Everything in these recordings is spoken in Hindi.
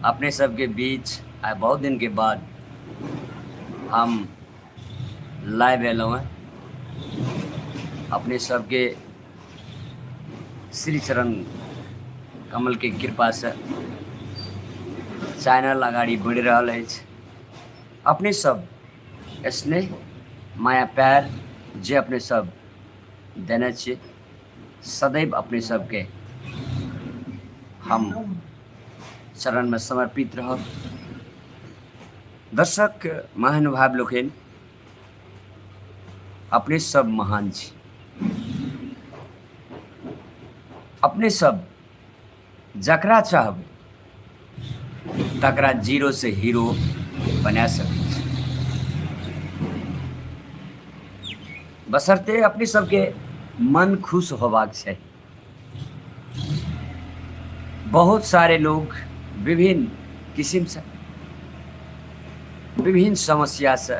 अपने सबके बीच आइ बहुत दिन के बाद हम लाइव एलहुँ हैं। अपने सबके श्री चरण कमल के कृपा से चैनल अगाड़ी बढ़ि रहल अछि। अपने सब स्नेह माया प्यार जे अपने सब देने छियै सदैव अपने सबके हम चरण में समर्पित रहब। दर्शक महानुभाव लोकनि, अपने सब महान छी। अपने सब जकरा चाहबै तकरा जीरो से हीरो बना सकै छी, बशर्ते अपने सबके मन खुश होबाक चाहिए। बहुत सारे लोग विभिन्न किस्म से विभिन्न समस्या से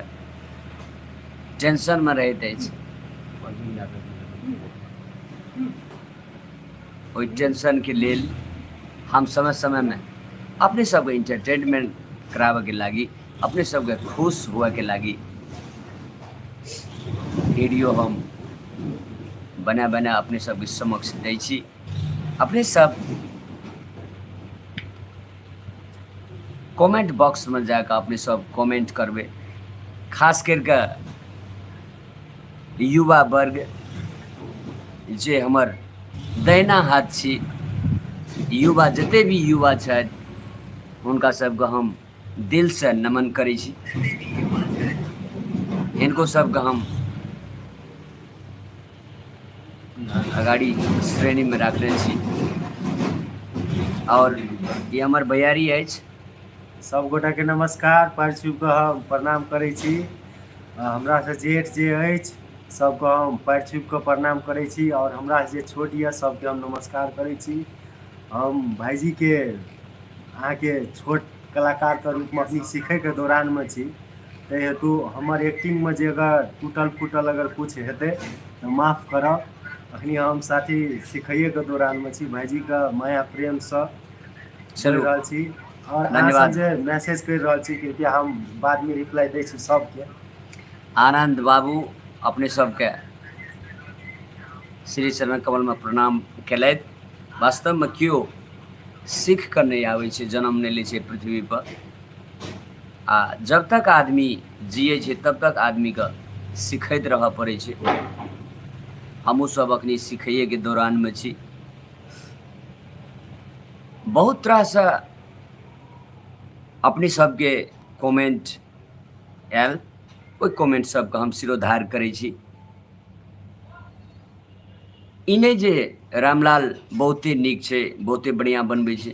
टेंशन में रहते अछि। ओइ टेंशन के लेल हम समय समय में अपने सबके इंटरटेनमेंट कराबे के लागी, अपने सबके खुश हुए के लागी वीडियो हम बना बना अपने सबके समक्ष दै छी। अपने सब कमेंट बॉक्स में जाकर अपने सब कमेंट करबे, खास करके युवा वर्ग जे हमर दहिना हाथ छी, युवा जते भी युवा छथि हुनका सबके हम दिल से नमन करै छी। इनको सबके हम अगाड़ी श्रेणी में रखने छी और ये हमर भैयारी अछि। सब गोटा के नमस्कार, पैर छू के हम प्रणाम करै छी। हमरा से जेठ जे अछि सबके हम पैर छू के प्रणाम करै छी और हमरा से जे छोट यऽ सबके हम नमस्कार करै छी। हम भाईजी के अहाँ के छोट कलाकार के रूप में अपनी सीखै के दौरान में छी, ताहि हेतु हमर एक्टिंग में जे अगर टूटल फूटल अगर कुछ हेतै तो माफ करब। अखनी हम साथी सिखैये के दौरान में छी, भाईजी का माया प्रेम से बोल चलू रहल छी और अहाँ सब धन्यवाद। जे मैसेज कर रहल छी कृपया हम बाद में रिप्लाई दै छी सबके। आनंद बाबू अपने सबके श्री चरण कमल में प्रणाम केलथि। वास्तव में क्यों सीख कर नहीं आबै छै, जन्म नहीं लै छै पृथ्वी पर। आ जब तक आदमी जिये छै तब तक आदमी के सिखैत रह पड़ै छै। हमहूँ सब अखनी सिखैये के दौरान में छी। बहुत तरह से अपने सबके कमेंट आयल, ओइ कमेंट सबके हम सिरोधार करै छी। ई नहीं जे रामलाल बहुते नीक छै, बहुते बढ़िया बनबै छै।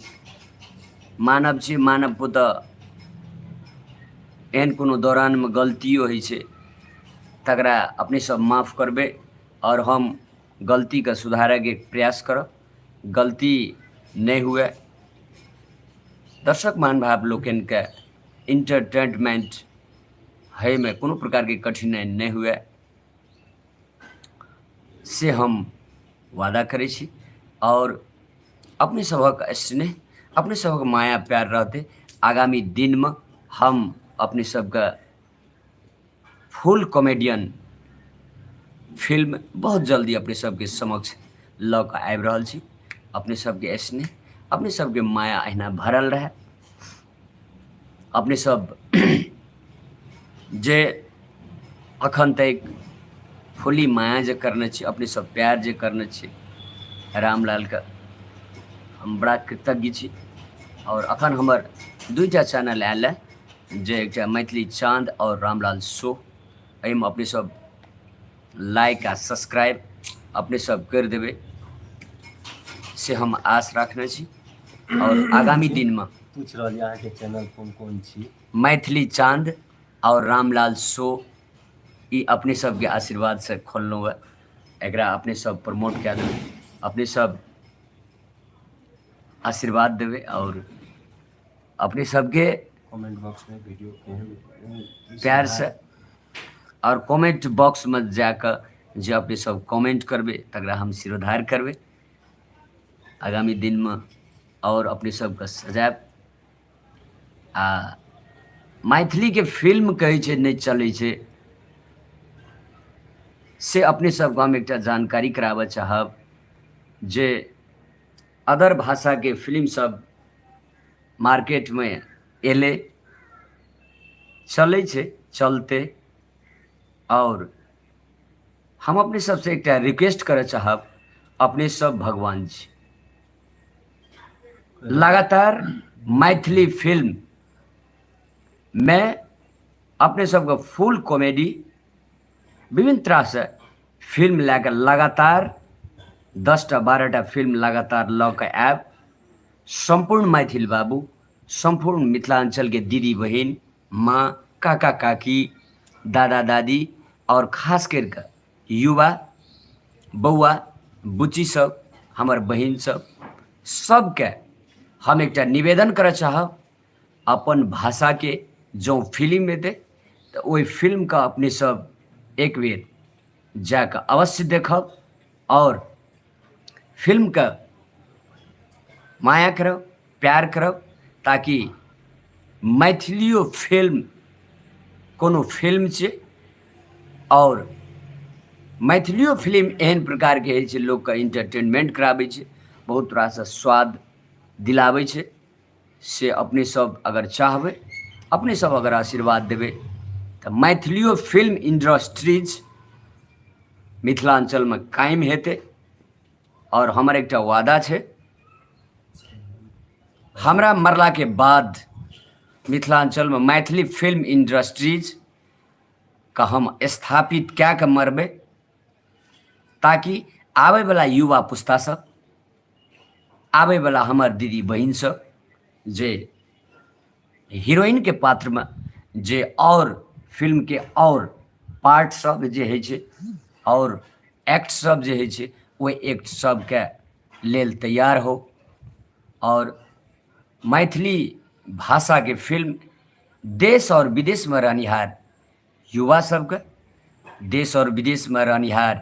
मानव छी, मानव को तऽ एहन कोनो दौरान में गलतियो होइ छै, तकरा अपने सब माफ करबै और हम गलती के सुधारे के प्रयास करब, गलती नहीं हुए। दर्शक महानुभाव लोकनि के इंटरटेनमेंट है में कोनो प्रकार के कठिनाई नहीं हुए से हम वादा करै छी। और अपने सबक स्नेह, अपने सबक माया प्यार रहते आगामी दिन में हम अपने सबके फुल कॉमेडियन फिल्म बहुत जल्दी अपने सबके समक्ष लऽ कऽ आबि रहल छी। अपने सबके स्नेह, अपने सबके माया अहिना भरल रहे। अपने सब जे अखन तक फुली माया जे करने छी, अपने सब प्यार जे करने छी रामलाल के, हम बड़ा कृतज्ञ छी। और अखन हमर दुईटा चैनल आयल है, जे एकटा मैथिली चाँद और रामलाल शो। एहिमे अपने सब लाइक आ सब्सक्राइब अपने सब कर देबै से हम आस रखने छी। और आगामी दिन में पूछ रहल अहाँ के चैनल कोन कोन छी? मैथिली चाँद और रामलाल शो, ई अपने सबके आशीर्वाद से खोललहुँ है। एकरा अपने सब प्रमोट कए देबै, अपने सब आशीर्वाद देबै और अपने सबके कमेंट बॉक्स में वीडियो के प्यार से और कमेंट बॉक्स में जाकर जे अपने सब कमेंट करबै तकरा हम सिरोधार करबै। आगामी दिन में और अपने सबके सजायब। आ मैथिली के फिल्म कहै छै नहीं चलै छै, से अपने सबके हम एकटा जानकारी कराबऽ चाहब जे अदर भाषा के फिल्म सब मार्केट में एले, चलै छै, चलते। और हम अपने सबसे एकटा रिक्वेस्ट करऽ चाहब, अपने सब भगवान छी, लगातार मैथिली फिल्म में अपने सबके फुल कॉमेडी विभिन्न तरह से फिल्म लैके लगातार 10टा 12टा फिल्म लगातार लऽ कऽ आयब। संपूर्ण मैथिल बाबू, संपूर्ण मिथिलांचल के दीदी बहिन, माँ, काका काकी, दादा दादी और खास करके युवा बौआ बुच्ची सब, हमर बहिन सब, सबके हम एकटा निवेदन करऽ चाहब, अपन भाषा के जो फिल्म हेतै तऽ ओहि फिल्म का अपने सब एक बेर जाके अवश्य देखब और फिल्म का माया करब, प्यार करब, ताकि मैथिलियो फिल्म कोनो फिल्म छै और मैथिलियो फिल्म एहन प्रकार के होइ छै, लोग के इंटरटेनमेंट कराबै छै, बहुत तरह से स्वाद दिलाबै छै। से अपने सब अगर चाहबै, अपने सब अगर आशीर्वाद देबै तऽ मैथिलियो फिल्म इंडस्ट्रीज मिथिलांचल में कायम हेतै। और हमर एकटा वादा छै, हमरा मरला के बाद मिथिलांचल में मैथिली फिल्म इंडस्ट्रीज का हम स्थापित क्या के मरबै, ताकि आबै वाला युवा पुस्ता सब, आबै वाला हमर दीदी बहिन सब जे हीरोइन के पात्र में जे और फिल्म के और पार्ट सब जे होइ छै और एक्ट सब जे होइ छै, ओहि एक्ट सब के लेल तैयार हो और मैथिली भाषा के फिल्म देश और विदेश में रहनिहार युवा सबके, देश और विदेश में रहनिहार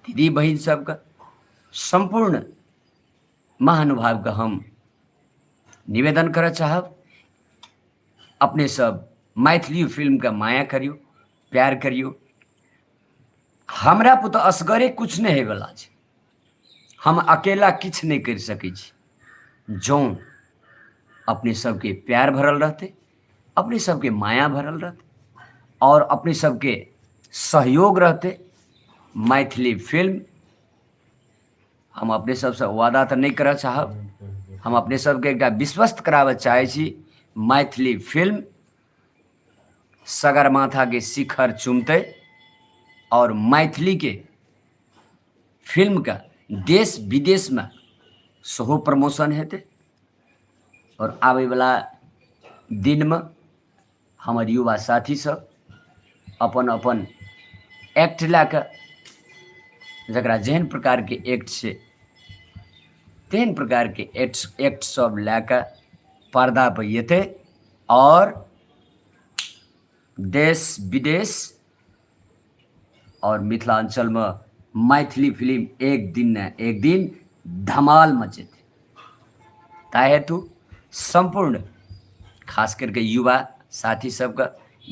दीदी बहिन सबके, संपूर्ण महानुभाव के हम निवेदन करऽ चाहब, अपने सब मैथिली फिल्म का माया करियो, प्यार करियो। हमरा पर तो असगरे कुछ नहीं होयवला छै, हम अकेला किछ नहीं कर सकै छी, जो अपने सबके प्यार भरल रहते, अपने सबके माया भरल रहते और अपने सबके सहयोग रहते, मैथिली फिल्म हम अपने सबसे वादा तो नहीं करऽ चाहब, हम अपने सबके एकटा विश्वस्त कराबऽ चाहै छी, मैथिली फिल्म सगरमाथा के शिखर चुमतै और मैथिली के फिल्म का देश विदेश में सेहो प्रमोशन हेतै। और आबै वाला दिन में हमर युवा साथी सब अपन अपन एक्ट लैके, जकरा जेहन प्रकार के एक्ट छै तेहन प्रकार के एक्ट सब लैके पर्दा पर एतै और देश विदेश और मिथिलांचल में मैथिली फिल्म एक दिन न एक दिन धमाल मचेतै। ताहि हेतु संपूर्ण खास करके युवा साथी सबके,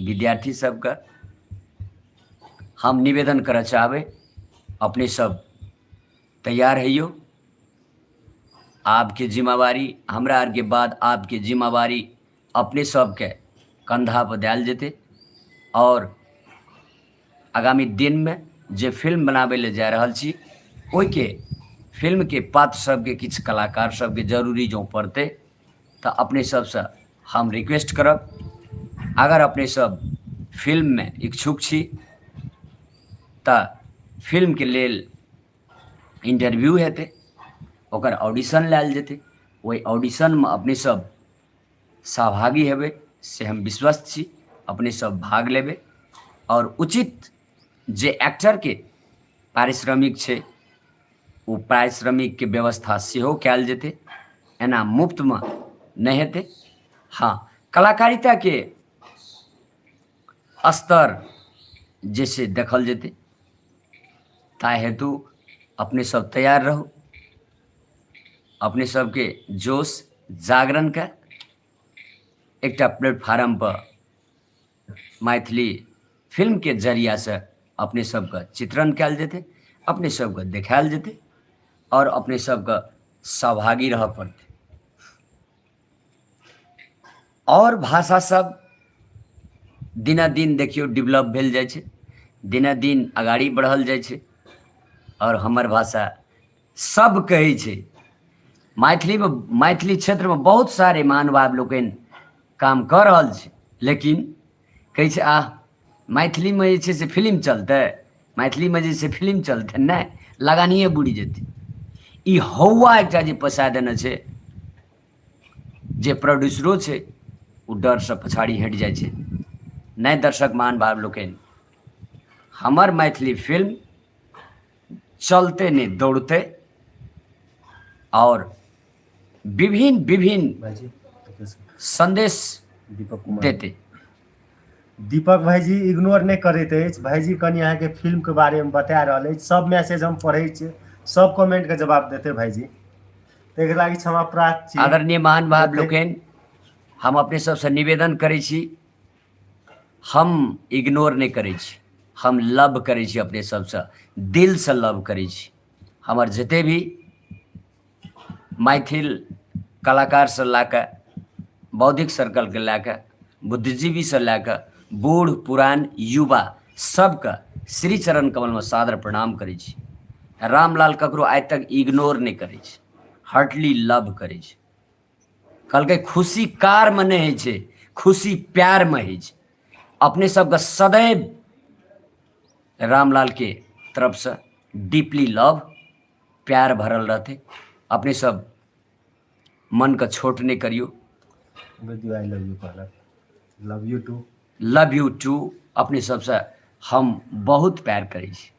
विद्यार्थी सबके हम निवेदन करऽ चाहबै, अपने सब तैयार हइयो। आपके जिम्मेवारी, हमरा आर के बाद आपके जिम्मेवारी अपने सबके कंधा पर देल जेतै और आगामी दिन में जे फिल्म बनाबै ले जा रहल छी, ओहिके फिल्म के पात्र सबके किछु कलाकार सबके जरूरी जो पड़तै तऽ अपने सबसे हम रिक्वेस्ट करब, अगर अपने सब फिल्म में इच्छुक छी तऽ फिल्म के लेल इंटरव्यू हेतै, ओकर ऑडिशन लायल जेतै, ओहि ऑडिशन में अपने सब सहभागी हेबै, से हम विश्वस्त छी। अपने सब भाग लेबै और उचित जे एक्टर के पारिश्रमिक छै ओ पारिश्रमिक के व्यवस्था सेहो कयल जेतै, एना मुफ्त में नहीं हेतै। हाँ, कलाकारिता के स्तर जैसे देखल जेतै, ताहि हेतु अपने सब तैयार रहू, अपने सबके जोश जागरण का एक प्लेटफार्म पर मैथिली फिल्म के जरिया से अपने सबके चित्रण कल जेते, अपने सबके देखायल जेते और अपने सबके सहभागी रह पड़ते। और भाषा सब दिनादिन देखियो डेवलप भेल जाय छै, दिनादिन आगाड़ी बढ़ल जाय छै और हमर भाषा सब कहै छै। मैथिली क्षेत्र में बहुत सारे महानुभाव लोकनि काम कर रहल छै, लेकिन कहै छै मैथिली में जे छै से फिल्म चलतै, मैथिली में जे छै फिल्म चलतै, नहीं, लगानिए बुड़ी जेतै। ई हौवा एकटा जे पसा देने छै, जे प्रोड्यूसरो छै, ओ डर से पछाड़ी हटि जाइ छै। नहीं दर्शक महानुभाव लोकनि, हमर मैथिली फिल्म चलते नहीं दौड़ते और विभिन्न संदेश देते। दीपक भाईजी इग्नोर नहीं करैत अछि। भाईजी कनि अहाँ के फिल्म के बारे में बता रहल अछि, सब मैसेज हम पढ़ै छियै, सब कमेंट के जवाब देते भाईजी, ताहि लागी क्षमा प्रार्थी। आदरणीय महानुभाव लोकनि, हम अपने सबसे निवेदन करै छी, हम इग्नोर नहीं करै छी, हम लव करै छी, अपने सबसे दिल से लव करै छी। हमर जते भी मैथिल कलाकार से लैके बौद्धिक सर्कल के लैके बुद्धिजीवी से लैके बूढ़ पुरान युवा सबके श्री चरण कमल में सादर प्रणाम करै छी। रामलाल ककरो आज तक इग्नोर नहीं करै छै, हार्टली लव करै छै। कहलकै खुशी कार में नहीं होइ छै, खुशी प्यार में होइ छै। अपने सबके सदैव रामलाल के तरफ से डीपली लव प्यार भरल रहते। अपने सब मन का छोट नहीं करियो। आई लव यू कहलक, love you too, love you too. अपने सबसे हम बहुत प्यार करै छी।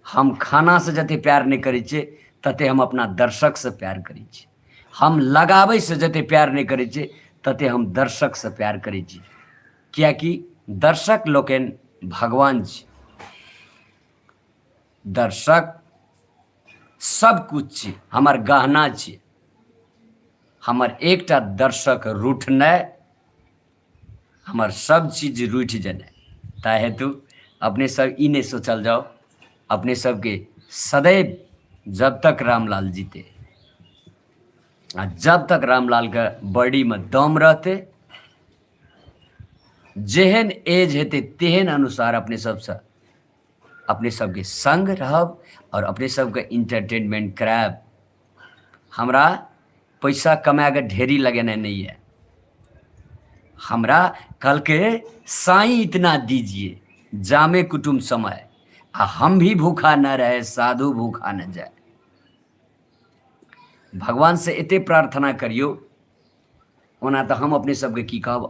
हम खाना से जते प्यार नहीं करै छियै, तते हम अपना दर्शक से प्यार करै छी। हम लगाबै से जते प्यार नहीं करै छियै, तते हम दर्शक से प्यार करै छी। कियाकि दर्शक लोकनि भगवान छै। दर्शक सब कुछ छै, हमर गहना छै। हमर एकटा दर्शक रूठनाइ, हमर सब चीज रूठ जेनाइ। ता हेतु अपने सब ई नहीं सोचल जाओ, अपने सबके सदैव जब तक रामलाल जीते आ जब तक रामलाल के बॉडी में दम रहते, जेहन एज हेते तेहन अनुसार अपने सबके संग रहब और अपने सबके इंटरटेनमेंट करायब। हमरा पैसा कमा के ढेरी लगेना नहीं है। हमरा कल के साईं इतना दीजिए जामे कुटुम समय, आ हम भी भूखा न रहे साधु भूखा न जाए। भगवान से एते प्रार्थना करियो। ओना तो हम अपने सबके की कहब,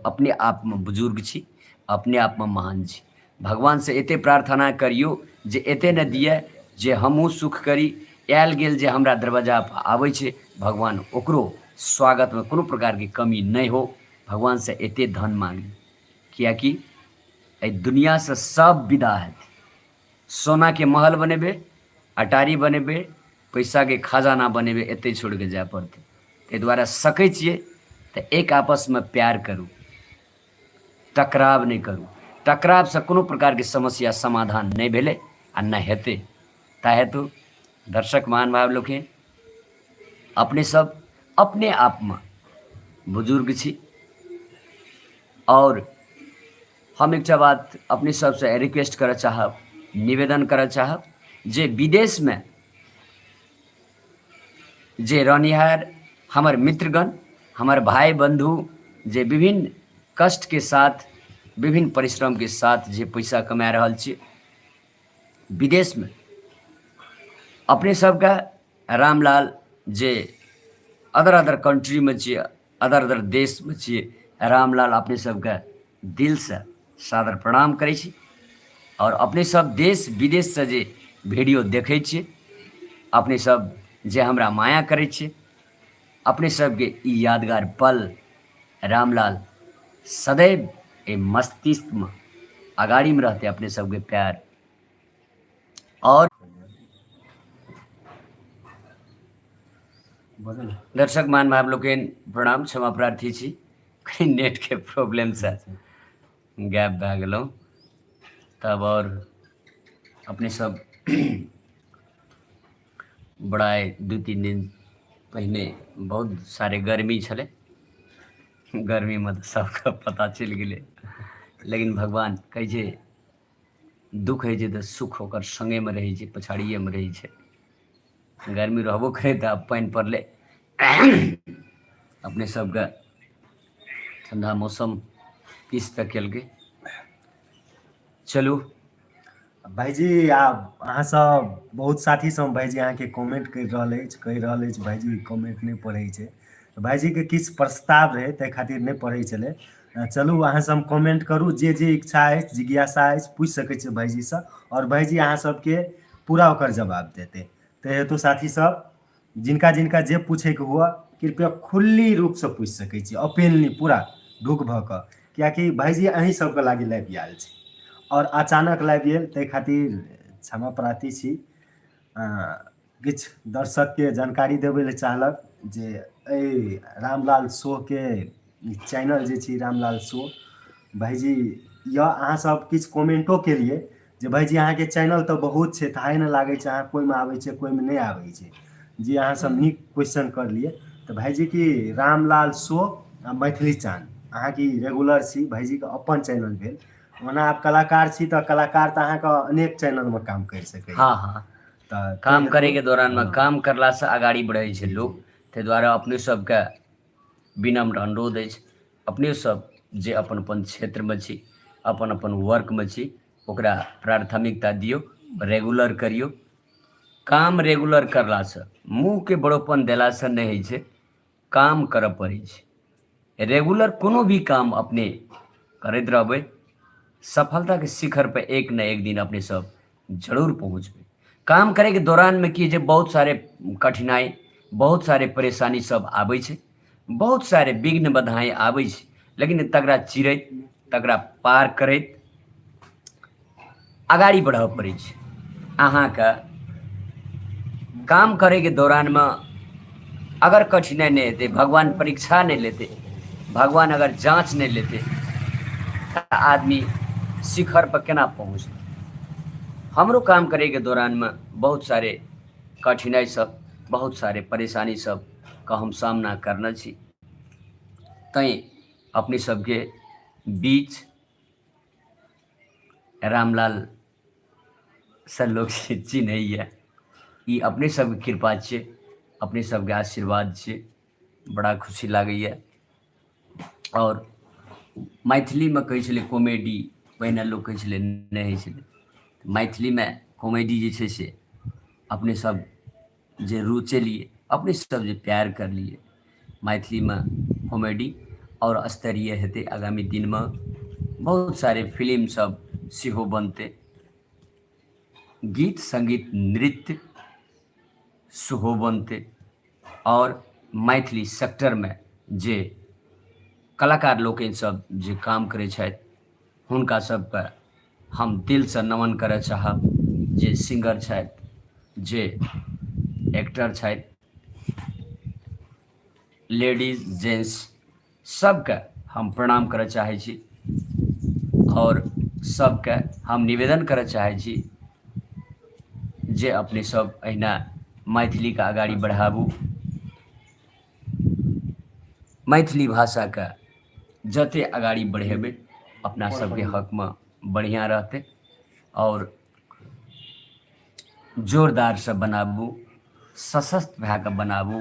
अपने आप में बुजुर्ग छी, अपने आप में महान छी। भगवान से एते प्रार्थना करियो जे एते न दिए जे हमहूँ सुख करी। आयल गेल जे हमरा दरवाजा पर आबै छै, भगवान ओकरो स्वागत में कोनो प्रकार की कमी नहीं हो। भगवान से एते धन मांगी, कियाकि एहि दुनिया से सब विदा हेतै। सोना के महल बनेबे, अटारी बनेबे, पैसा के खजाना बनेबे, एते छोड़ के जाए पड़तै। ताहि दुआरे सकै छियै तो एक आपस में प्यार करूँ, टकराव नहीं करूँ। टकराव से कोनो प्रकार के समस्या समाधान नहीं भेले आ न हेते। ता हेतु दर्शक महानुभाव लोकनि, अपने सब अपने आप में बुजुर्ग छी। और हम एक बात अपने सबसे रिक्वेस्ट कर चाहब, निवेदन कर चाहब, जे विदेश में जे रहनिहार हमर मित्रगण, हमर भाई बंधु जे विभिन्न कष्ट के साथ, विभिन्न परिश्रम के साथ जे पैसा कमा रहल छी विदेश में, अपने सबका रामलाल जे अदर कंट्री में छिए, अदर देश में छिए, रामलाल अपने सबके दिल से सादर प्रणाम करै छी। और अपने सब देश विदेश से जे वीडियो देखै छिए, अपने सब जे हमरा माया करै छिए, अपने सबके ई यादगार पल रामलाल सदैव ए मस्तिष्क में अगाड़ी में रहते। अपने सबके प्यार। और दर्शक महानुभाव लोकनि प्रणाम, क्षमा प्रार्थी छी। कहीं नेट के प्रॉब्लम से गैप भए गेलहुँ। तब और अपने सब बड़ा 2-3 दिन पहिने बहुत सारे गर्मी छलै। गर्मीमे तऽ सबके पता चलि गेलै, लेकिन भगवान कहै छै दुख होइ छै तऽ सुख ओकर सङ्गेमे रहै छै, पछाड़िएमे रहै छै। गर्मी रहबो करे तऽ आब पानि पड़लै। अपने सबके ठंडा मौसम किछु तऽ केलकै। चलू भाईजी आब अहाँ सब बहुत साथी सब भाईजी अहाँके कमेंट कहि रहल अछि भाईजी कमेंट नहि पढ़ै छै। तऽ भाईजीके किछु प्रस्ताव रहै ताहि खातिर नहि पढ़ै छलै। चलू अहाँ सब कमेंट करू, जे इच्छा अछि जिज्ञासा अछि पूछि सकै छियै भाईजीसँ, और भाईजी अहाँ सबके पूरा ओकर जवाब देतै। ताहि हेतु साथी सब जिनका जिनका जे पूछैके हुअ कृपया खुल्ली रूपसँ पूछि सकै छी, ओपेनली पूरा ढुक भऽ कऽ, किएकि भाईजी अहीं सबके लागि लाइव आयल छै और अचानक लागि गेल ताहि खातिर क्षमा प्रार्थी छी। किछु दर्शकके जानकारी देबै लए चाहलक जे एहि रामलाल शोके चैनल जे छै रामलाल शो भाईजी यऽ, अहाँ सब किछु कमेंटो केलिए जे भाईजी अहाँके चैनल तऽ बहुत छै, थाहे नहि लागै छै अहाँ कोइमे आबै छै कोइमे नहि आबै छै। जी अहाँ सब नीक क्वेश्चन करलिए। तऽ भाईजी की रामलाल शो आ मैथिली चान अहाँ की रेगुलर छी, भाईजीके अपन चैनल भेल। ओना आप कलाकार छी तऽ कलाकार तऽ अहाँके अनेक चैनलमे काम करि सकैए। हाँ तऽ ताहि काम हेतु करैके दौरानमे काम करलासँ अगाड़ी बढ़ै छै लोक। ताहि दुआरे अपने सबके विनम्र अनुरोध अछि, अपने सब जे अपन अपन क्षेत्रमे छी, अपन अपन वर्कमे छी, ओकरा प्राथमिकता दियौ, रेगुलर करियौ। काम रेगुलर करलासँ मुँहके बड़ोपन देलासँ नहि होइ छै, काम करऽ पड़ै छै। रेगुलर कोनो भी काम अपने करैत रहबै, सफलताके शिखर पर एक न एक दिन अपने सब जरूर पहुँचबै। काम करैके दौरानमे की जे बहुत सारे कठिनाइ, बहुत सारे परेशानी सब आबै छै, बहुत सारे विघ्न बाधाएँ आबै छै, लेकिन तकरा चिरैत, तकरा पार करैत अगाड़ी बढ़ऽ पड़ै छै। अहाँके काम करैके दौरानमे अगर कठिनाइ नहि हेतै, भगवान परीक्षा नहि लेतै, भगवान अगर जाँच नहि लेतै तऽ आदमी शिखर पर केना पहुँचतै। हमरो काम करैके दौरानमे बहुत सारे कठिनाइ सब, बहुत सारे परेशानी सब का हम सामना करने छी। तैं अपने सबके बीच रामलाल से लोग चिन्हैए, ई अपने सबके कृपा छियै, अपने सबके आशीर्वाद छियै, बड़ा खुशी लागैए। और मैथिलीमे कहै छलै कॉमेडी, पहिने लोक कहै छलै नहि होइ छलै, मैथिलीमे कॉमेडी जे छै से अपने सब जे रुचेलिए, अपने सब जे प्यार करलिए मैथिलीमे कॉमेडी, और स्तरीय हेतै आगामी दिनमे। बहुत सारे फिल्म सब सेहो बनतै, गीत संगीत नृत्य सेहो बनतै, और मैथिली सेक्टरमे जे कलाकार लोकनि सब जे काम करै छथि हुनका सबके हम दिलसँ नमन करऽ चाहब। जे सिंगर छथि, जे एक्टर छथि, लेडीज जेंट्स सबके हम प्रणाम करऽ चाहै छी, और सबके हम निवेदन करऽ चाहै छी जे अपने सब अहिना मैथिलीके आगाड़ी बढ़ाबू। मैथिली भाषाके जते आगाड़ी बढ़ेबै अपना सबके हकमे बढ़िआँ रहतै। और जोरदारसँ बनाबू, सशक्त भए कऽ बनाबू,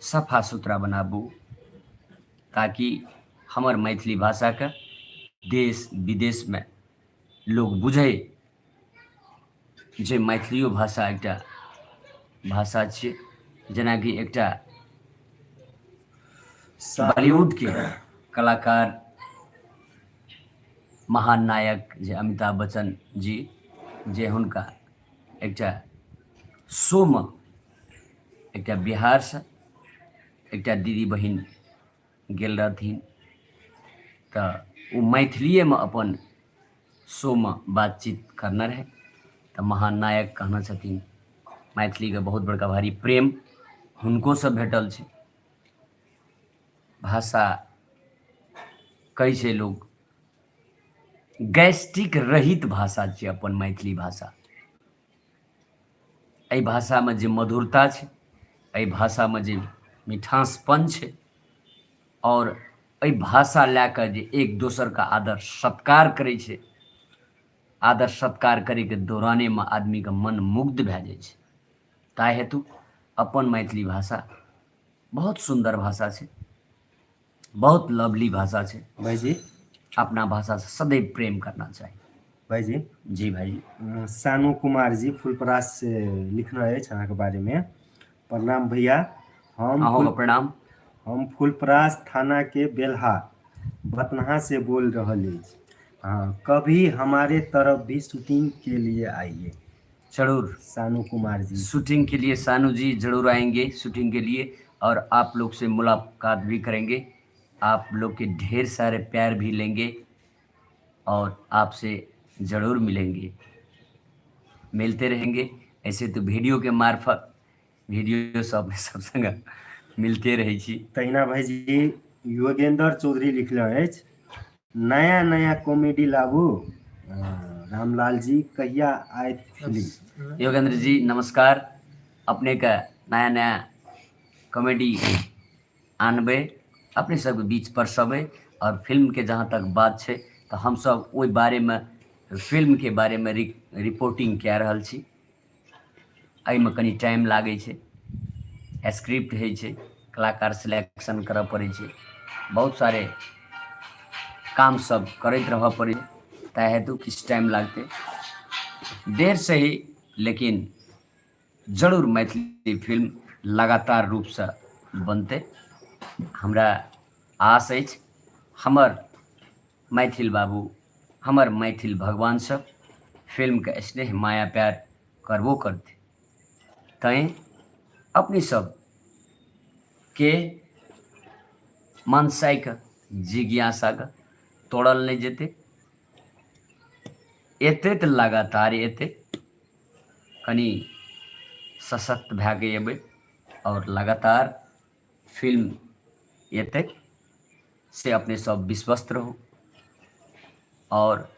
सफा सुथरा बनाबू, ताकि हमर मैथिली भाषाके देश विदेशमे लोक बुझै जे मैथिलियो भाषा एकटा भाषा छियै। जेनाकि एकटा बॉलीवुडके कलाकार, महान नायक जे अमिताभ बच्चन जी, जे हुनका एकटा शोमे एकटा बिहारसँ एकटा दीदी बहिन गेल रहथिन, तऽ ओ मैथिलिएमे अपन शोमे बातचीत करने रहै। तऽ महान नायक कहने छथिन मैथिलीके बहुत बड़का भारी प्रेम हुनकोसँ भेटल छै। भाषा कहै छै लोग गैस्ट्रिक रहित भाषा छै अपन मैथिली भाषा। एहि भाषामे जे मधुरता छै, एहि भाषामे जे मिठासपन छै, और एहि भाषा लए कऽ जे एक दोसरके आदर सत्कार करै छै, आदर सत्कार करैके दौरानेमे आदमीके मन मुग्ध भए जाइ छै। ताहि हेतु अपन मैथिली भाषा बहुत सुंदर भाषा छै, बहुत लवली भाषा छै। भाईजी अपना भाषा से सदैव प्रेम करना चाहिए। भाईजी जी भाई। सानू कुमार जी फुलपरास से लिखना है अहाँ के बारे में। प्रणाम भैया। अहूँके प्रणाम। हम फुलपरास थाना के बेल्हा बतनहा से बोल रहे हैं। हाँ, कभी हमारे तरफ भी शूटिंग के लिए आइए। जरूर सानू कुमार जी शूटिंग के लिए सानू जी जरूर आएंगे शूटिंग के लिए, और आप लोग से मुलाकात भी करेंगे, आप लोग के ढेर सारे प्यार भी लेंगे और आपसे ज़रूर मिलेंगे, मिलते रहेंगे। ऐसे तो वीडियो के मार्फत वीडियो सब संग मिलते रहे छी। तहिना भाईजी योगेंद्र चौधरी लिखले अछि, नया नया कॉमेडी लाबू। रामलाल जी कहिया आयत फिल्म? योगेंद्र जी नमस्कार। अपने का नया नया कॉमेडी आनबे, अपने सब बीच परसबे, और फिल्म के जहाँ तक बात है तो हम सब ओहि बारे में फिल्म के बारे में रिपोर्टिंग कए रहल छी। एहिमे कनी टाइम लागै छै, स्क्रिप्ट होइ छै, कलाकार सिलेक्शन करऽ पड़ै छै, बहुत सारे काम सब करैत रहऽ पड़ै छै, ताहि हेतु किछु टाइम लागतै, देर से ही, लेकिन जरूर मैथिली फिल्म लगातार रूप से बनतै। हमरा आस अछि हमर मैथिल बाबू, हमर मैथिल भगवान सब फिल्म के स्नेह माया प्यार करबो करते। तैं अपनी सब के मनसाय के जिज्ञासा के तोड़ल नहीं जेते, एते तऽ लगातार एते, कनी सशक्त भए के एबै और लगातार फिल्म एते से अपने सब विश्वस्त रहू, और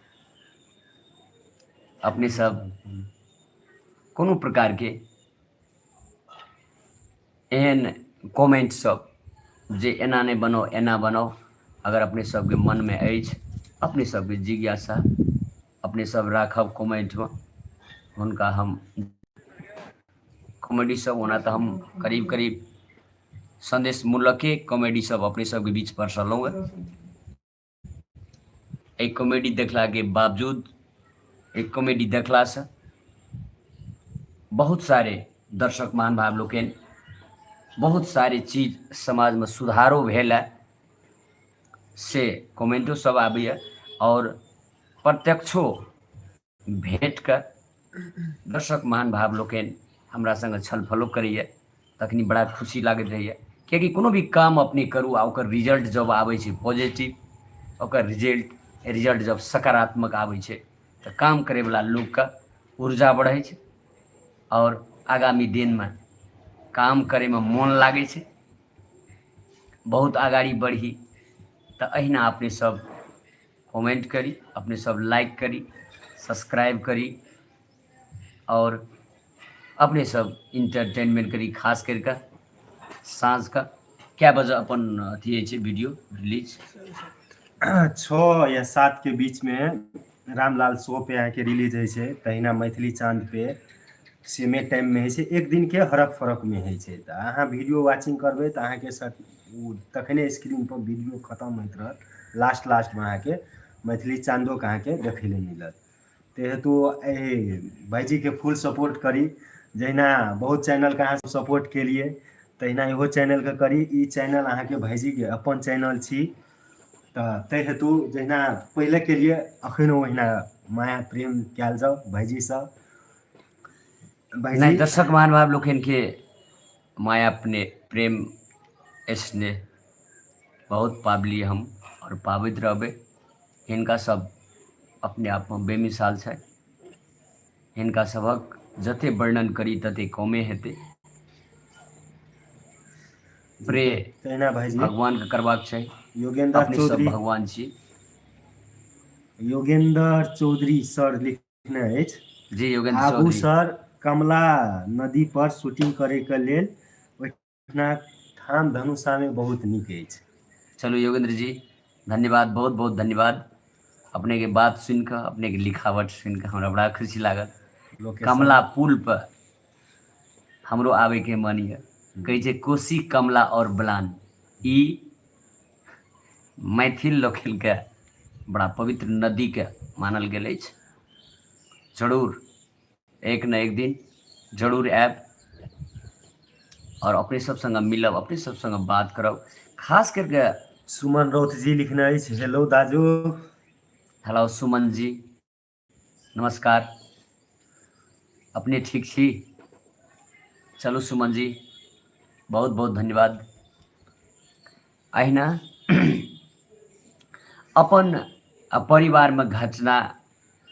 अपने सब कोनो प्रकार के एहन कमेंट सब जे एना नहीं बनाओ एना बनाओ, अगर अपने सबके मन में अछि, अपने सबके जिज्ञासा अपने सब राखब कमेंट में, हुनका हम कॉमेडी सब होना तो हम करीब करीब संदेश मूलके कॉमेडी सब अपने सबके बीच परसलहुँ। एक कॉमेडी देखला के बावजूद, एक कॉमेडी देखला से बहुत सारे दर्शक महानुभाव लोकनि, बहुत सारे चीज समाज में सुधारो भेल है, से कमेंटो सब आबैए, और प्रत्यक्षो भेंट के दर्शक महानुभाव लोकनि हमरा संगे छलफलो करैए, तखनी बड़ा खुशी लागैत रहैए। किएकि कोनो भी काम अपने करू आ ओकर रिजल्ट जब आबै छै पॉजिटिव, ओकर रिजल्ट जब सकारात्मक आबै छै तऽ काम करैवला लोकके ऊर्जा बढ़ै छै, और आगामी दिनमे काम करैमे मोन लागै छै, बहुत आगाड़ी बढ़ी। तऽ अहिना अपने सब कमेंट करी, अपने सब लाइक करी, सब्सक्राइब करी, और अपने सब इंटरटेनमेंट करी। खास करके साँझ का क्या बजे अपन अथी होइ छै वीडियो रिलीज? 6 या 7 के बीच में रामलाल शो पे आके रिलीज होइ छै। तहिना मैथिली चाँद पे सेमे टाइम में होइ छै, एक दिन के हरक फरक में होइ छै। तऽ अहाँ वीडियो वाचिंग करबै तऽ अहाँके तखने स्क्रीन पर वीडियो खत्म होइत रहत, लास्ट में अहाँके मैथिली चाँदोके अहाँके देखै लेल मिलत। ते हेतु भाईजी के फुल सपोर्ट करी, जहिना बहुत चैनल के अहाँ सपोर्ट केलिए तहिना इहो चैनल के करी। ई चैनल अहाँके भाईजी के अपन चैनल छी, तऽ ताहि हेतु जहिना पहिले केलिए अखनो ओहिना माया प्रेम कयल जाओ भाईजी सब। नहीं, दर्शक महानुभाव लोकनि के माया अपने प्रेम स्नेह बहुत पाबली हम, और पाबैत रहबै। हिनका सब अपने आप में बेमिसाल छै, हिनका सबक जते वर्णन करी तते कमे हेतै। प्रे तहिना भाईजी भगवान के करबाक चाही। योगेंद्र अपने सब चौधरी भगवान छी। योगेंद्र चौधरी सर लिखने अछि, जी योगेंद्र आबू चौधरी। सर कमला नदी पर शूटिंग करे के लेल, ओहिठिना ठाम धनुषा में बहुत नीक अछि। चलू योगेंद्र जी धन्यवाद, बहुत बहुत धन्यवाद। अपने के बात सुन के, अपने के लिखावट सुन के हमरा बड़ा खुशी लागल। लोकेशन कमला पुल पर हमरो आवे के मन ये। कहे छै कोसी कमला और बलान, ई मैथिल लोकनि के बड़ा पवित्र नदी के मानल गेल अछि। जरूर एक न एक दिन जरूर आयब और अपने सब संग मिलब, अपने सब संग बात करब। खास करके सुमन रौथ जी लिखने अछि, हेलो दाजू। हेलो सुमन जी, नमस्कार। अपने ठीक छी? चलू सुमन जी बहुत बहुत धन्यवाद। अहिना अपन परिवार में घटना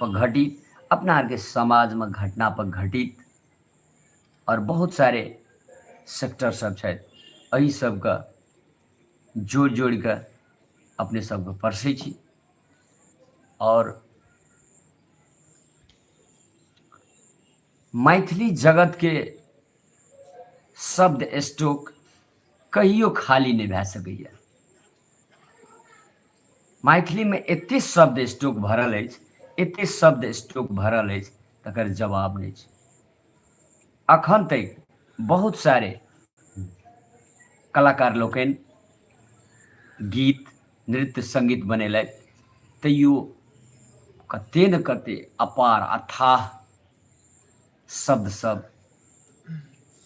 पर घटित, अपना आर के समाज में घटना पर घटित और बहुत सारे सेक्टर सब छथि, एहि सबके जोड़ जोड़ के अपने सबके परसै छी। और मैथिली जगत के शब्द स्टॉक कहियो खाली नहीं भए सकैया। मैथिली में एते शब्द स्टॉक भरल अछि, एते शब्द स्टॉक भरल अछि, तकर जवाब नहीं छै। अखन तक बहुत सारे कलाकार लोकनि गीत नृत्य संगीत बनेलथि, तैयो कते न कते अपार अथाह शब्द सब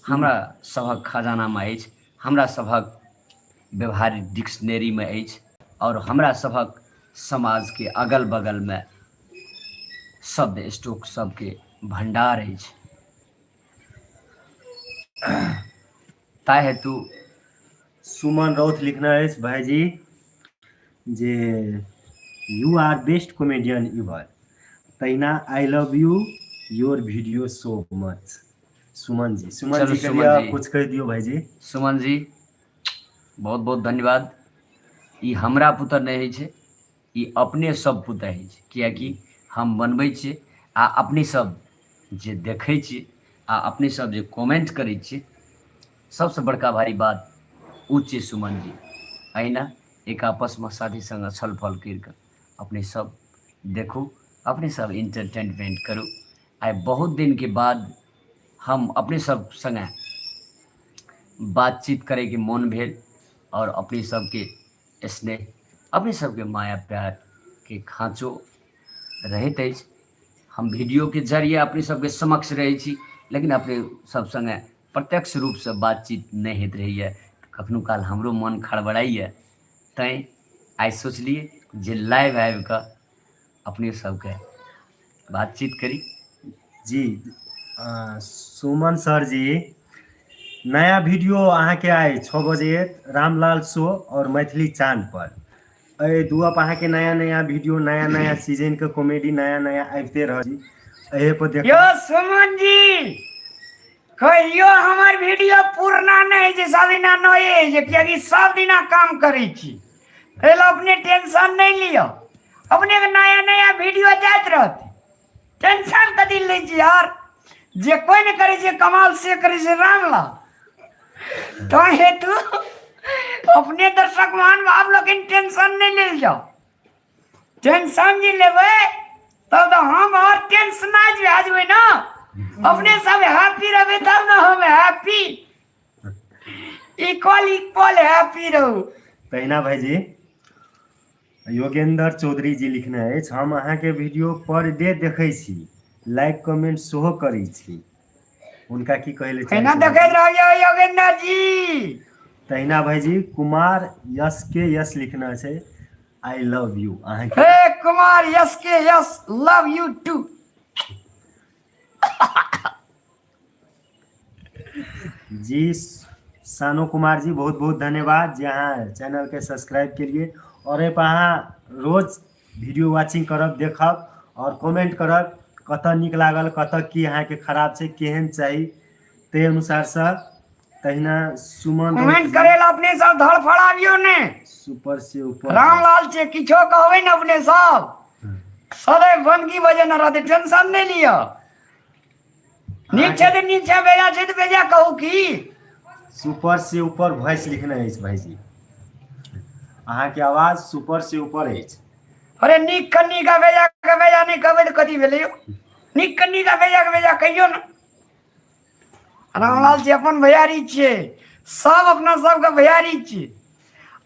हमरा सभक खजाना में अछि, हमरा सभक व्यवहारिक डिक्शनरी में अछि, और हमरा सभक समाज के अगल बगल में शब्द स्टॉक सबके भंडार अछि। ताहि हेतु सुमन रौथ लिखना अछि भाईजी जे you are best comedian ever, तहिना I love you your video so much. Suman ji, Suman चलू जी के सुमन लिए जी, कुछ कह दियो भाईजी। सुमन जी बहुत बहुत धन्यवाद। ई हमरा पुत्र नहीं होइ छै, ई अपने सब पुत्र होइ छै, कियाकि हम बनबै छियै आ अपने सब जे देखै छियै आ अपने सब जे कमेंट करै छियै, सबसे बड़का भारी बात उ छै सुमन जी। अहिना एक आपस में साथी संग छलफल करके अपने सब देखू, अपने सब इंटरटेनमेंट करू। आइ बहुत दिन के बाद हम अपने सब संगे बातचीत करे के मन भेल, और अपने सबके स्नेह, अपने सबके माया प्यार के खाँचो रहैत अछि। हम वीडियो के जरिए अपने सबके समक्ष रहै छी, लेकिन अपने सब संगे प्रत्यक्ष रूप से बातचीत नहीं होइत रहैए। कखनो काल हमरो मन खड़बड़ाइए, तैं आइ सोचलिए जे लाइव आबि कऽ अपने सबके बातचीत करी। जी सुमन सर जी, नया वीडियो अहाँ के आइ 6 बजे रामलाल शो और मैथिली चांद पर, अरे दुअप अहाँ के नया नया वीडियो, नया नया सीजन के कॉमेडी नया नया आबिते रहल। एहे पर देखो यो सुमन जी, कहियो हमर वीडियो पूर्णा नहीं है, सब दिना नए है, क्योंकि सब दिना काम करे छी। एलो अपने टेंशन नहीं लियो, अपने के नया नया वीडियो जात रहते, टेंशन कथी ले छी यार। जे कोई नहीं करे छे कमाल से करे छे रामलाल, तो हेतु अपने दर्शक मान आप लोग टेंशन नहीं ले जाओ। टेंशन जी लेवे तब तो हम और टेंशन आज हुए ना, अपने सब हैप्पी रहे तब ना हम हैप्पी, इक्वल हैप्पी रहू। तहिना भाईजी योगेंद्र चौधरी जी लिखने अछि, हम अहाँ के वीडियो पर डे देखै छी, लाइक कमेंट सेहो करै छी। उनका की कहले केना देखैत रहियो योगेंद्र जी। तहिना भाईजी कुमार यस के यस लिखना छै, आई लव यू। अहाँ के हे कुमार यस के यस, लव यू टू। जी सानो कुमार जी बहुत बहुत धन्यवाद जे अहाँ चैनल के सब्सक्राइब के लिए, और एप अहाँ रोज वीडियो वाचिंग करब, देखब और कमेंट करब कतऽ नीक लागल, कतऽ की अहाँ के खराब छै, केहन चाहिए, ते अनुसार से तहिना सुमन कमेंट करेला अपने सब धड़फड़ाबियो ने सुपर से ऊपर रामलाल से किछो कहबे न अपने सब सदैव बंदगी बजे न रहते, टेंशन नहीं लियो। नीचे से नीचे भेजा छै तो भेजा कहू की सुपर से ऊपर वॉइस लिखना है भाईजी, अहाँ के आवाज सुपर से ऊपर है। अरे नीक कन्नी का भेजा नहीं कहबे तो कथी भेलै यौ? नीक कन्नी का भेजा कहियो न। रामलाल जी अपन भैयारी छियै, सब अपना सबके भैयारी छियै,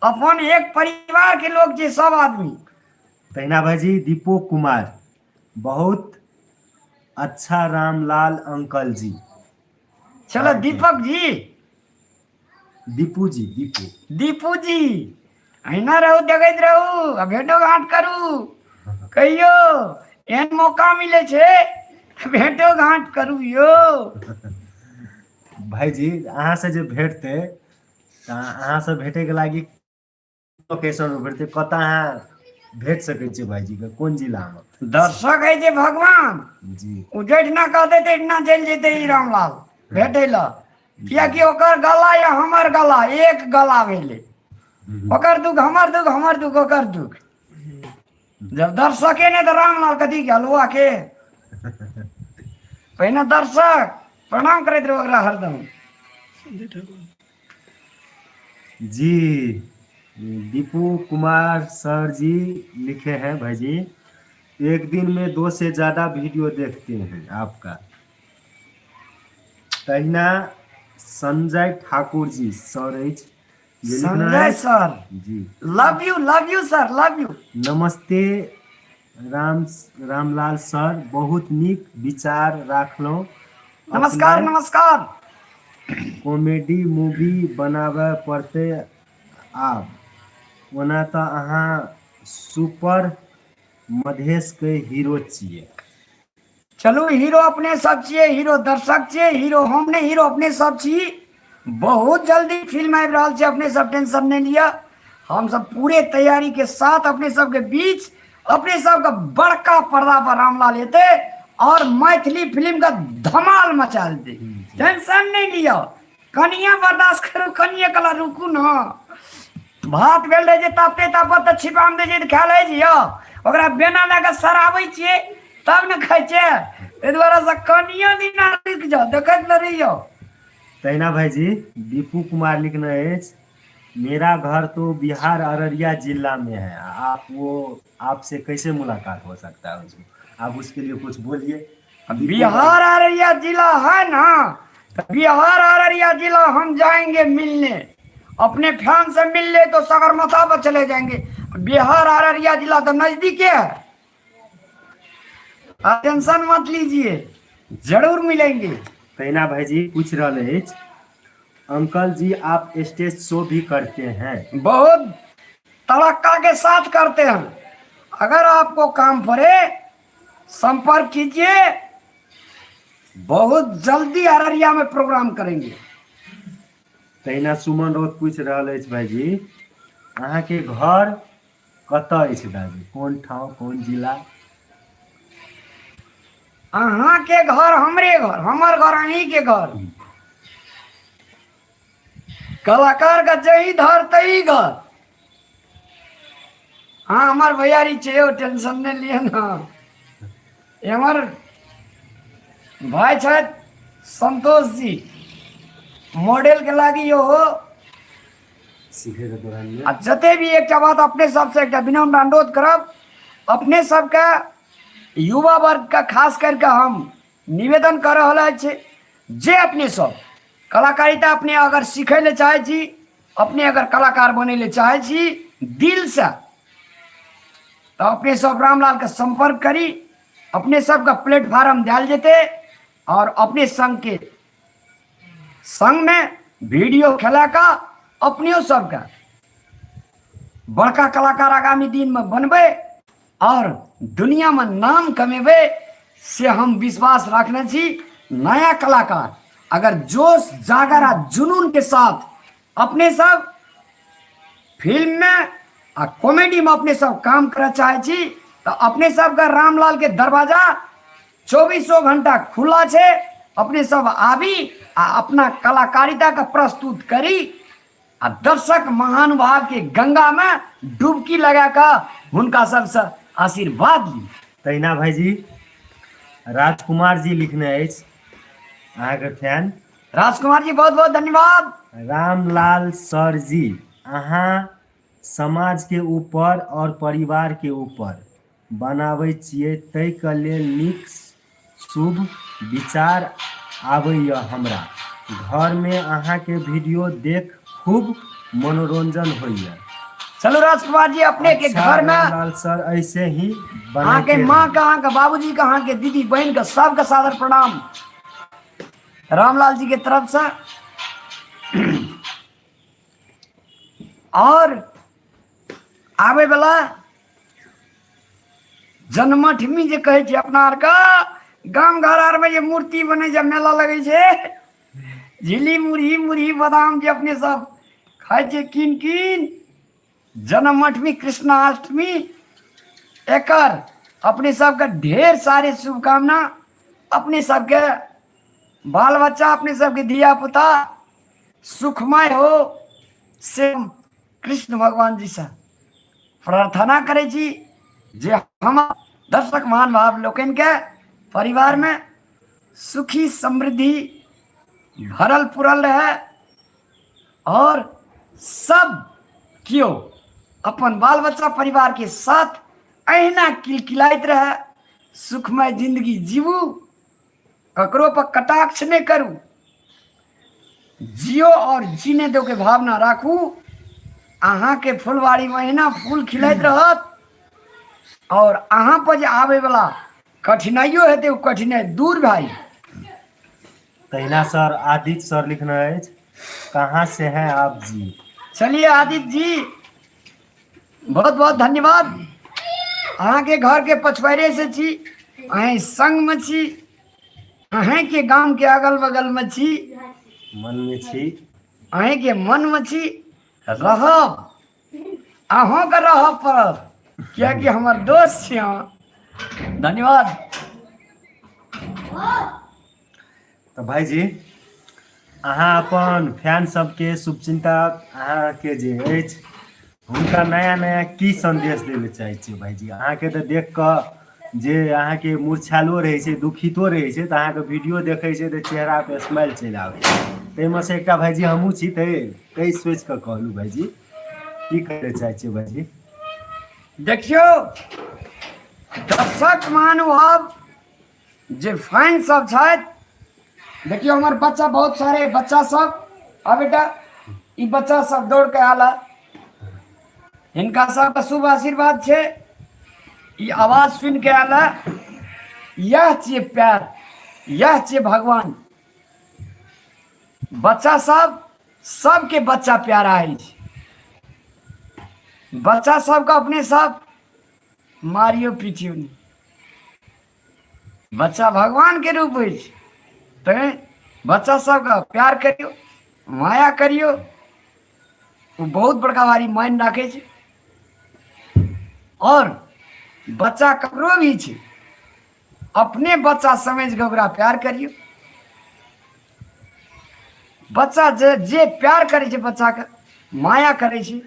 अपन एक परिवार के लोग छियै सब आदमी। तहिना भाईजी दीपू कुमार बहुत अच्छा रामलाल अंकल जी। चलो दीपक जी, दीपू जी दीपू जी अहिना रहू, देखैत रहू, आ भेटो घाट करू, कहियो एहन मौका मिले छै तऽ भेटो घाट करू यौ। भाईजी अहाँ से जे भेटते अहाँ से भेटे के लागी लोकेशन में भेटते, कतऽ अहाँ भेट सकै छियै भाईजी के, कोन जिला में? दर्शक है जे भगवान जी उ जहिना कहते तहिना चलि जेतै ई रामलाल भेटै लए, कियाकि ओकर गला या हमर गला एक गला भेलै, ओकर दुख हमर दुख, हमर दुख ओकर दुख। जब दर्शके ने तो रामलाल कथी के हलुआ के। पहिने दर्शक प्रणाम करैत रहो ओकरा हरदम। जी दीपू कुमार सर जी लिखे हैं भाईजी, एक दिन में 2 से ज्यादा वीडियो देखते हैं आपका। तहिना संजय ठाकुर जी सर एच ये लिखना संजय है सर, जी। Love you sir, love you. नमस्ते रामलाल सर, बहुत नीक विचार राखलहुँ। नमस्कार नमस्कार। कॉमेडी मूवी बनाबे पड़ते आब, ओना तऽ अहाँ सुपर मधेश के हीरो छियै। चलू हीरो अपने सब छियै, हीरो दर्शक छियै, हीरो हम नहीं, हीरो अपने सब छी। बहुत जल्दी फिल्म आबि रहल छै, अपने सब टेंशन नहीं लिया। हम सब पूरे तैयारी के साथ अपने सबके बीच अपने सबका बड़का पर्दा पर रामलाल एते और मैथिली फिल्म का धमाल मचा दे, टेंशन नहीं लिया। कनिया बर्दाश्त करू, कनिया कला रुकू न। भात भेल रहे तापते तापत तऽ छिपा में दे खा ले जियो, ओकरा बेना लगा सराबै छियै तब न खाइ छै, एहि दुआरे से कनिया दिना रुक जाओ, देखैत न रहियो। तहिना भाईजी दीपू कुमार लिखना है, मेरा घर तो बिहार अररिया जिला में है, आपसे कैसे मुलाकात हो सकता है उसको? आप उसके लिए कुछ बोलिए। बिहार अररिया जिला है ना, तो बिहार अररिया जिला हम जाएंगे मिलने, अपने फैन से मिलने तो सगरमाथा पर चले जाएंगे। बिहार अररिया जिला तो नजदीक है, आप टेंशन मत लीजिए, जरूर मिलेंगे। तहिना भाईजी पूछ रहे हैं, अंकल जी आप स्टेज शो भी करते हैं? बहुत तड़क्का के साथ करते हैं, अगर आपको काम पड़े संपर्क कीजिए, बहुत जल्दी अररिया में प्रोग्राम करेंगे। तहिना सुमन रोज पूछ रहा है भाईजी, अहाँ के घर कतऽ अछि दादी, कोन ठाव कोन जिला? अहाँ के घर हमरे घर, हमर घर अहीं के घर। कलाकार का जही धर तही घर। हाँ हमार भैयारी छे, टेंशन नहीं लिए ना। हमार भाई छथि संतोष जी, मॉडल के लागी यो हो सीखे के दौरान में आ जते भी एक बात अपने सबसे एक विनम्र अनुरोध करब, अपने सबका युवा वर्ग का खास करके हम निवेदन कर रहा है, जे अपने सब कलाकारिता अपने अगर सीखे ले चाहे छी, अपने अगर कलाकार बने ले चाहे छी दिल से, तो अपने सब रामलाल का संपर्क करी, अपने सब का प्लेटफॉर्म दिया जेते और अपने संग के संग में वीडियो खेला का अपने सबका बड़का कलाकार आगामी दिन में बनबे और दुनिया में नाम कमेबे से हम विश्वास रखने छी। नया कलाकार अगर जोश जागर जुनून के साथ अपने सब फिल्म में आ कॉमेडी में अपने सब काम कर चाहे छी, तो अपने सब का रामलाल के दरवाजा 24 घंटा खुला छे, अपने सब आबी आ अपना कलाकारिता का प्रस्तुत करी आ दर्शक महानुभाव के गंगा में डुबकी लगा कर हुनका सबसे आशीर्वाद ली। तहिना भाईजी राजकुमार जी लिखने अछि अहाँके फैन। राजकुमार जी बहुत बहुत धन्यवाद। रामलाल सर जी, अहाँ समाज के ऊपर और परिवार के ऊपर बनाबै छियै, ताहिके लेल नीक शुभ विचार आबैए हमरा। घर में अहाँ के वीडियो देख खूब मनोरंजन होइए। चलो राजकुमार जी, अपने के घर में रामलाल सर ऐसे ही अहाँ के माँ का, अहाँ के बाबूजी का, अहाँ के दीदी बहन का सबका सादर प्रणाम रामलाल जी के तरफ से। और आवे वाला जन्माष्टमी जे कहे छै अपना आर का गांव घर आर में जे मूर्ति बने, जब मेला लगे छै, झिल्ली मुरही मुरही बादाम जे अपने सब खाए छै कीन कीन। जन्माष्टमी कृष्णाष्टमी एकर अपने सबके ढेर सारे शुभकामना। अपने सबके बाल बच्चा, अपने सबके धिया पुता सुखमय हो से कृष्ण भगवान जी से प्रार्थना करे छी जे हम दर्शक महानुभाव लोकन के परिवार में सुखी समृद्धि भरल पुरल रहे और सब कियो अपन बाल बच्चा परिवार के साथ अहिना किलकिलाइत रहे, सुखमय जिंदगी जीवू, ककरो पर कटाक्ष नहीं करू, जियो और जीने दो के भावना राखू। अहाँ के फुलवाड़ी महीना फूल खिलैत रहत और अहाँ पर जे आवे वाला कठिनाइयो हेतै ओ कठिनाई दूर भाई। तहिना सर आदित्य सर लिखना है, कहाँ से हैं आप जी। चलिए आदित्य जी बहुत बहुत धन्यवाद। अहाँ के घर के पछवाड़े से छी, अहें संग में छी, अहें के गांव के अगल बगल में छी, मन में छी, अहें के मन में छी। रहब अहों के रहब पड़त, क्या कि हमार दोस्त छी अहाँ। धन्यवाद। तो भाईजी अहाँ अपन फैन सबके शुभचिंतक अहाँ के जे अछि हुनका नया नया की संदेश देवे चाहे छियै भाईजी। अहाँ के तो देख कऽ जे अहाँ के मूर्छालो रहे छै, दुखितो रहे छै, तो अहाँ के वीडियो देखे छै तो चेहरा पे स्माइल चलि आबै छै। ताहिमे से एकटा भाईजी हमहूँ छी, तै सोच कऽ कहलू भाईजी की करे चाहे छियै भाईजी। देखियो दर्शक महानुभाव जे फैन सब छथि, देखियो हमार बच्चा बहुत सारे बच्चा सब, अब बेटा ई बच्चा सब दौड़ के आला, हिनका सबका शुभ आशीर्वाद छे, ई आवाज सुन के आला। यह छियै प्यार, यह छियै भगवान। बच्चा सब सबके बच्चा प्यारा है, बच्चा सबका अपने सब मारियो पीटियो नहीं, बच्चा भगवान के रूप है। तो बच्चा सबका प्यार करियो, माया करियो, वो बहुत बड़का भारी मान रखे छे। और बच्चा ककरो भी छे, अपने बच्चा समझ के ओकरा प्यार करियो। बच्चा जे प्यार करे छे, बच्चा के माया करे छे,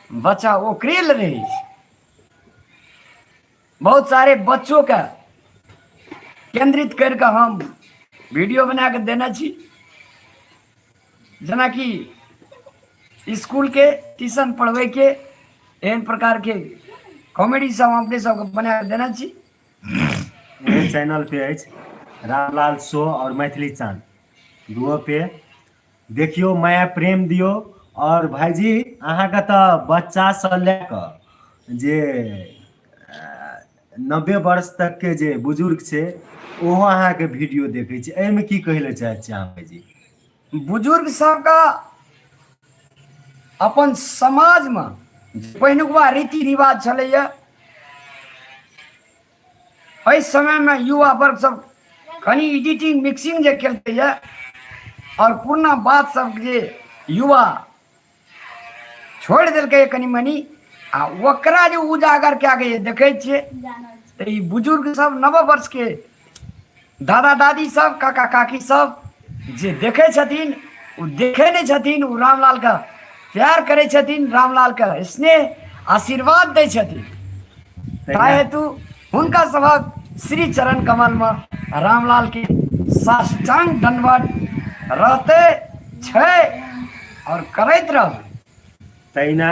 बच्चा ओकरे ल रहे छे। बहुत सारे बच्चों का केंद्रित करके हम वीडियो बना के देना छी, जना कि स्कूल के ट्यूशन पढ़वे के एहन प्रकार के कॉमेडी सब अपने सबके बना के देना छी। मेरे चैनल पे अछि रामलाल शो और मैथिली चांद, दुओ पे देखियो, माया प्रेम दियो। और भाईजी अहाँ के तो बच्चा से लेकर जे 90 वर्ष तक के जे बुजुर्ग छे ओहो अहाँ के वीडियो देखे छी, एहिमे की कहले चाहे छी अहाँ भाईजी। बुजुर्ग सबका अपन समाज में पहिनुकवा रीति रिवाज छलैया, इस समय में युवा वर्ग सब कनी एडिटिंग मिक्सिंग जे केलकैया और पुरना बात सब जे युवा छोड़ देलकै कनी मनी, आ ओकरा जो उजागर कए के देखे छियै, तो ई बुजुर्ग सब 90 वर्ष के दादा दादी सब, काका काकी सब जे देखे छथिन उ देखे नहीं छथिन, उ रामलाल का प्यार करे छथिन, रामलाल का स्नेह आशीर्वाद दे छथिन। ताहि हेतु हुनका सभक श्री चरण कमल में रामलाल के साष्टांग दंडवत रहते छै और करैत रहब। तहिना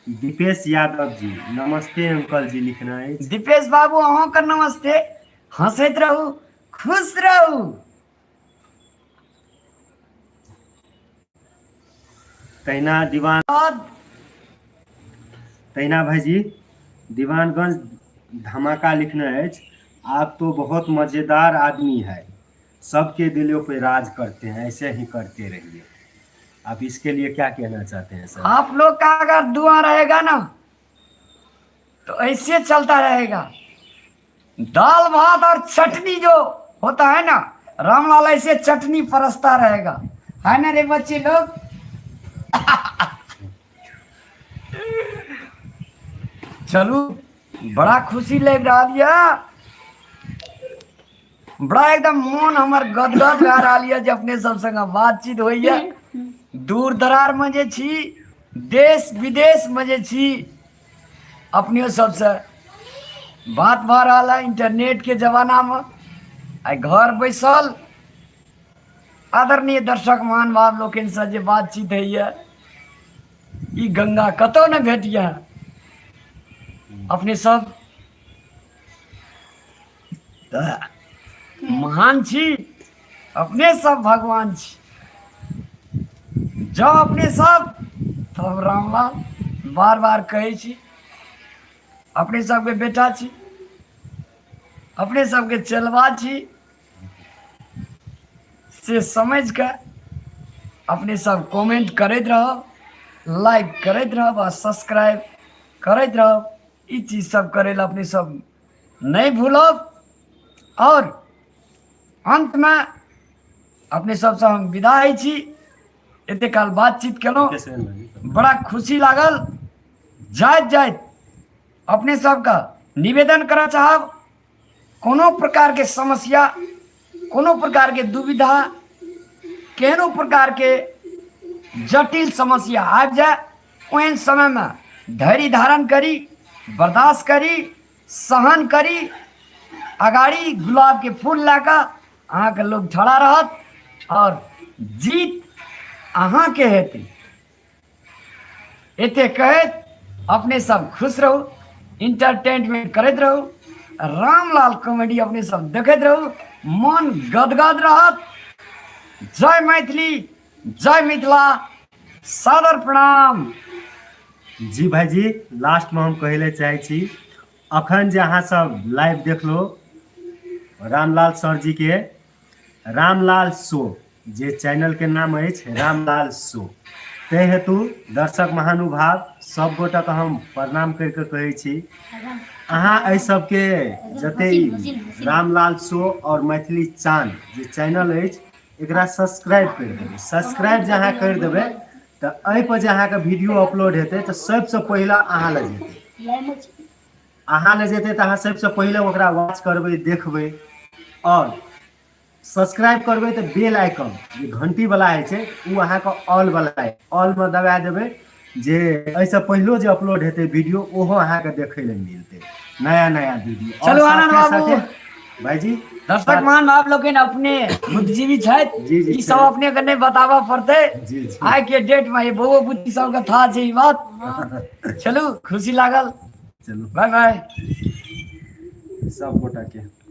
दीपेश यादव जी, नमस्ते अंकल जी लिखना है। दीपेश बाबू अहों का नमस्ते, हंसैत रहू, खुश रहू। तहिना दीवान, तहिना भाईजी दीवानगंज धमाका लिखना है। आप तो बहुत मज़ेदार आदमी है, सबके दिलों पे राज करते हैं, ऐसे ही करते रहिए। आप इसके लिए क्या कहना चाहते हैं सर? आप लोग का अगर दुआ रहेगा ना तो ऐसे चलता रहेगा। दाल भात और चटनी जो होता है ना, रामलाल ऐसे चटनी परसता रहेगा, है ना रे बच्चे लोग? चलो बड़ा खुशी लग रहा है, बड़ा एकदम मन हमार गदगद भए रहा है जब अपने सब संग बातचीत होइए। दूर दरार में जे छी, देश विदेश में जे छी, अपने सबसे बात भऽ रहल है इंटरनेट के जमाना में। आई घर बैसल आदरणीय दर्शक महानुभाव लोकनि से जे बातचीत होइए, ई गंगा कतौ न भेटिए। अपने सब महान छी, अपने सब भगवान छी। जब अपने सब तब रामलाल बार बार कहे छी, अपने सबके बेटा छी, अपने सबके चलवा छी, से समझ के अपने सब कमेंट करैत रहब, लाइक करैत रहब और सब्सक्राइब करैत रहब। ई चीज सब करे ला अपने सब नहीं भूलब। और अंत में अपने सबसे हम विदा होइ छी। एते काल बातचीत केलहुँ, बड़ा खुशी लागल। जाइत जाइत अपने सबका निवेदन करना चाहब, कोनो प्रकार के समस्या, कोनो प्रकार के दुविधा, केहनो प्रकार के जटिल समस्या आबि जाए, ओहन समय में धैर्य धारण करी, बर्दाश्त करी, सहन करी। अगाड़ी गुलाब के फूल लाकर अहाँ के लोग ठड़ा रहत और जीत अहाँ के हेतै। एते कहैत अपने सब खुश रहू, इंटरटेनमेंट करैत रहू, रामलाल कॉमेडी अपने सब देखैत रहू, मन गदगद रहत। जय मैथिली, जय मिथिला, सादर प्रणाम। जी भाईजी, लास्ट में हम कहले चाहे छी, अखन जे अहाँ सब लाइव देख लो रामलाल सर जी के रामलाल शो, जे चैनल के नाम है रामलाल शो। ते हेतु दर्शक महानुभाव सब गोटा के हम प्रणाम करके कहे छी, अहाँ एहि सबके जते रामलाल शो और मैथिली चांद जे चैनल है एकरा सब्सक्राइब कर देबै। सब्सक्राइब जे अहाँ कर देबै तो एहि पर जे अहाँ के वीडियो अपलोड हेतै तो सबसे पहला अहाँ लग जेतै, अहाँ लग जेतै तो अहाँ सबसे पहले ओकरा वॉच करबै, देखबै। और सब्सक्राइब करबै तो बेल आइकन जे घंटी वाला है छै उ अहाँ के ऑल वाला है, ऑल में दबा देबै, जे ऐसे पहलो जे अपलोड हेतै वीडियो ओहो अहाँ के देखे ले मिलते नया नया वीडियो। चलो आनंद बाबू भाईजी, दर्शक मान आप लोग अपने बुद्धिजीवी छथि, जी, जी, ई सब अपने के नहीं बतावा पड़ते। जी, जी। आज के डेट में ये बहु बुद्धि सब का था छै ई बात। चलो खुशी लागल, चलो बाय बाय सब गोटा के।